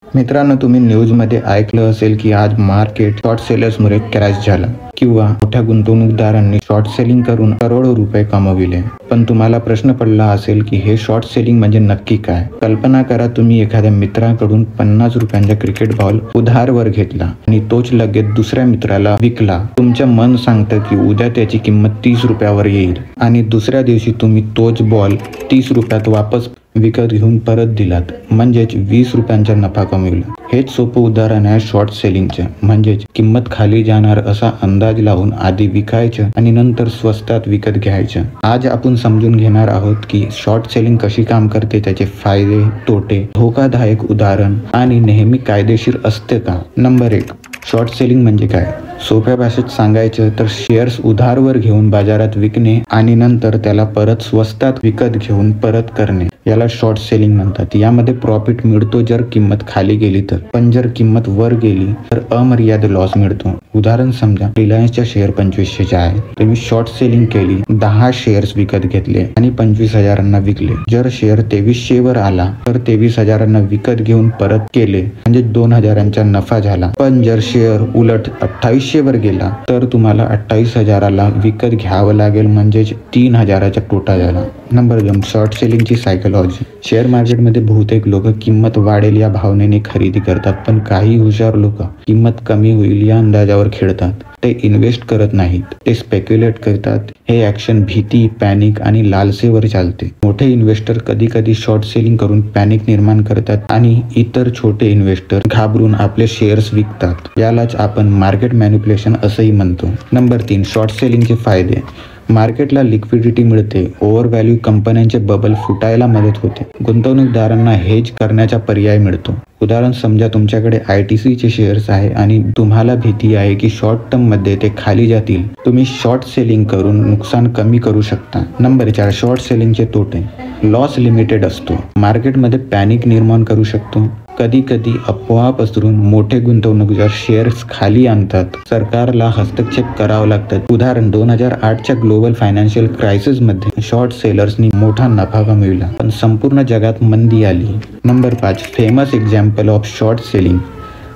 मित्रांनो, तुम्ही न्यूजमध्ये ऐकलं असेल की आज मार्केट शॉर्ट सेलर्समुळे क्रॅश झालं किंवा मोठ्या गुंतवणूकदारांनी शॉर्ट सेलिंग करून करोडो रुपये कमविले. पण तुम्हाला प्रश्न पडला असेल की हे शॉर्ट सेलिंग म्हणजे नक्की काय? कल्पना करा, तुम्ही एखाद्या मित्राकडून 50 रुपयांचा क्रिकेट बॉल उधारवर घेतला आणि तोच लगेच दुसऱ्या मित्राला विकला. तुमचं मन सांगतं की उद्या त्याची किंमत 30 रुपयावर येईल आणि दुसऱ्या दिवशी तुम्ही तोच बॉल 30 रुपयात वापस विकत घेऊन परत दिलात, म्हणजेच 20 रुपयांचा नफा कमविला. हेच सोपं उदाहरण आहे शॉर्ट सेलिंगचं. म्हणजेच किंमत खाली जाणार असा अंदाज लावून आधी विकायचं आणि नंतर स्वस्तात विकत घ्यायचं. आज आपण समजून घेणार आहोत की शॉर्ट सेलिंग कशी काम करते, त्याचे फायदे, तोटे, धोकादायक उदाहरण आणि नेहमी कायदेशीर असते का. नंबर 1, शॉर्ट सेलिंग म्हणजे काय? सोप्या भाषेत सांगायचं तर शेअर्स उधारवर घेऊन बाजारात विकणे आणि नंतर त्याला परत स्वस्तात विकत घेऊन परत करणे, याला शॉर्ट सेलिंग म्हणतात. यामध्ये प्रॉफिट मिळतो जर किंमत खाली गेली तर, पण जर किंमत वर गेली तर अमर्यादित लॉस मिळतो. उदाहरण समजा, रिलायन्सच्या शेअर 2500 आहे. तुम्ही शॉर्ट सेलिंग केली, 10 शेअर्स विकत घेतले आणि 25,000 विकले. जर शेअर 2300 वर आला तर 23,000 विकत घेऊन परत केले, म्हणजे 2,000 नफा झाला. पण जर शेअर उलट 2800 वर गेला तर तुम्हाला 28,000 विकत घ्यावं लागेल, म्हणजेच 3,000 तोटा झाला. नंबर 2, शॉर्ट सेलिंगची सायकोलॉजी. शेअर मार्केटमध्ये बहुतेक लोक किंमत वाढेल या भावनेने खरेदी करतात, पण काही हुशार लोक किंमत कमी होईल या अंदाजावर खेळतात. ते इन्व्हेस्ट करत नाहीत, ते स्पेक्युलेट करतात. हे ॲक्शन भीती, पॅनिक आणि लालसेवर चालते. मोठे इन्व्हेस्टर कधी कधी शॉर्ट सेलिंग करून पॅनिक निर्माण करतात आणि इतर छोटे इन्व्हेस्टर घाबरून आपले शेअर्स विकतात. यालाच आपण मार्केट मॅनिप्युलेशन असंही म्हणतो. नंबर 3, शॉर्ट सेलिंगचे फायदे. मार्केटला लिक्विडिटी मिळते. ओव्हर व्हॅल्यू कंपन्यांचे बबल फुटायला मदत होते. गुंतवणूकदारांना हेज करण्याचा पर्याय मिळतो. उदाहरण समजा, तुमच्याकडे ITCचे शेअर्स आहे आणि तुम्हाला भीती आहे की शॉर्ट टर्ममध्ये ते खाली जातील. तुम्ही शॉर्ट सेलिंग करून नुकसान कमी करू शकता. नंबर 4, शॉर्ट सेलिंगचे तोटे. लॉस लिमिटेड असतो. मार्केटमध्ये पॅनिक निर्माण करू शकतो. कधी कधी अफवा पसरून मोठे गुंतवणूकदार शेअर्स खाली आणतात. सरकारला हस्तक्षेप करावं लागतात. उदाहरण 2008च्या ग्लोबल फायनान्शियल क्रायसिसमध्ये शॉर्ट सेलर्सनी मोठा नफा कमविला, पण संपूर्ण जगात मंदी आली. Number 5, famous example of short selling.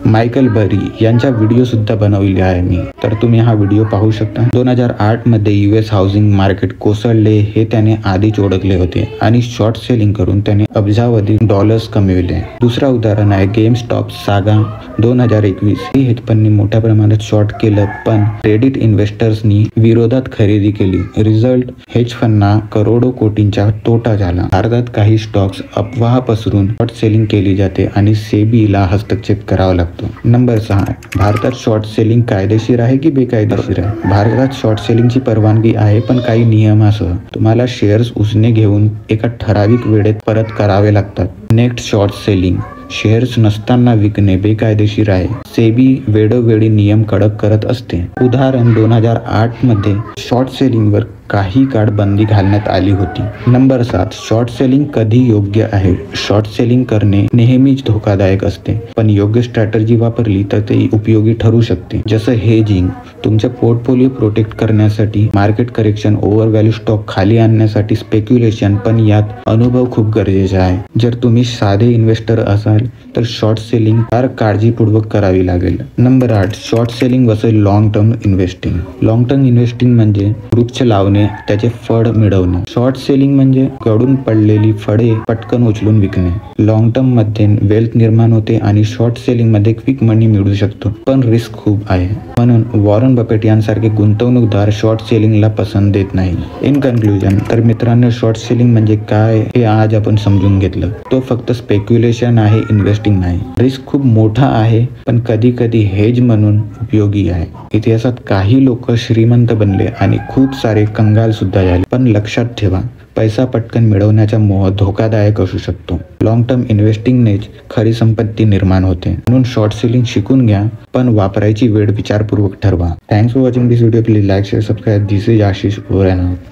Michael बरी यांचा व्हिडिओ सुद्धा बनवलेला आहे मी, तर तुम्ही हा व्हिडिओ पाहू शकता. 2008 मध्ये US हाऊसिंग मार्केट कोसळले हे त्याने आधीच ओळखले होते आणि शॉर्ट सेलिंग करून त्याने अब्जावधी डॉलर्स कमविले. दुसरा उदाहरण आहे गेम स्टॉप सागा. 2021 ही हेजफंडनी मोठ्या प्रमाणात शॉर्ट केलं, पण क्रेडिट इन्व्हेस्टर्सनी विरोधात खरेदी केली. रिझल्ट, हेजफंडना करोडो कोटींचा तोटा झाला. भारतात काही स्टॉक्स अफवा पसरून शॉर्ट सेलिंग केली जाते आणि सेबीला हस्तक्षेप करावा लागतो. नंबर 6, भारतात शॉर्ट सेलिंग कायदेशीर आहे की बेकायदेशीर आहे? भारतात शॉर्ट सेलिंगची परवानगी आहे, पण काही नियमासह. तुम्हाला शेअर्स उसने घेऊन एका ठराविक वेळेत परत करावे लागतात. Next, short selling. शेअर्स नसताना विकणे बेकायदेशीर आहे. सेबी वेळोवेळी नियम कडक करत असते. उदाहरण 2008 मध्ये शॉर्ट सेलिंगवर काही काळ बंदी घालण्यात आली होती. नंबर 7, शॉर्ट सेलिंग कधी योग्य आहे? शॉर्ट सेलिंग करणे नेहमीच धोकादायक असते, पण योग्य स्ट्रॅटेजी वापरली तर ते उपयोगी ठरू शकते. जसं हेजिंग, तुमचे पोर्टफोलिओ प्रोटेक्ट करण्यासाठी, market correction, over value stock खाली आणण्यासाठी स्पेक्युलेशन, पण यात अनुभव खूप गरजेचा आहे. जर तुम्ही साधे इन्व्हेस्टर असाल तर शॉर्ट सेलिंग फार काळजीपूर्वक करावी लागेल. Number 8, short selling versus long term investing. Long term investing म्हणजे वृक्ष लावणे, त्याचे फळ मिळवणे. शॉर्ट सेलिंग म्हणजे गळून पडलेली फळे पटकन उचलून विकणे. लॉंग टर्म मध्ये वेल्थ निर्माण होते आणि शॉर्ट सेलिंग मध्ये क्विक मनी मिळू शकतो, पण रिस्क खूप आहे. म्हणून वॉरन बफेट यांसारखे गुंतवणूकदार शॉर्ट सेलिंगला पसंत देत नाही. इन कन्क्लुजन, तर मित्रांनो, शॉर्ट सेलिंग म्हणजे काय हे आज आपण समजून घेतलं. तो फक्त स्पेक्युलेशन आहे, इन्व्हेस्टिंग नाही. रिस्क खूप मोठा आहे, पण कधी कधी हेज म्हणून उपयोगी आहे. इतिहासात काही लोक श्रीमंत बनले आणि खूप सारे कंगाल सुद्धा झाले. पण लक्षात ठेवा, पैसा पटकन मिळवण्याचा मोह धोकादायक असू शकतो. लॉंग टर्म इन्व्हेस्टिंगनेच खरी संपत्ती निर्माण होते. म्हणून शॉर्ट सेलिंग शिकून घ्या, पण वापरायची वेळ विचारपूर्वक ठरवा. Thanks for watching this video. Please like, share, subscribe. This is Ashish over and out.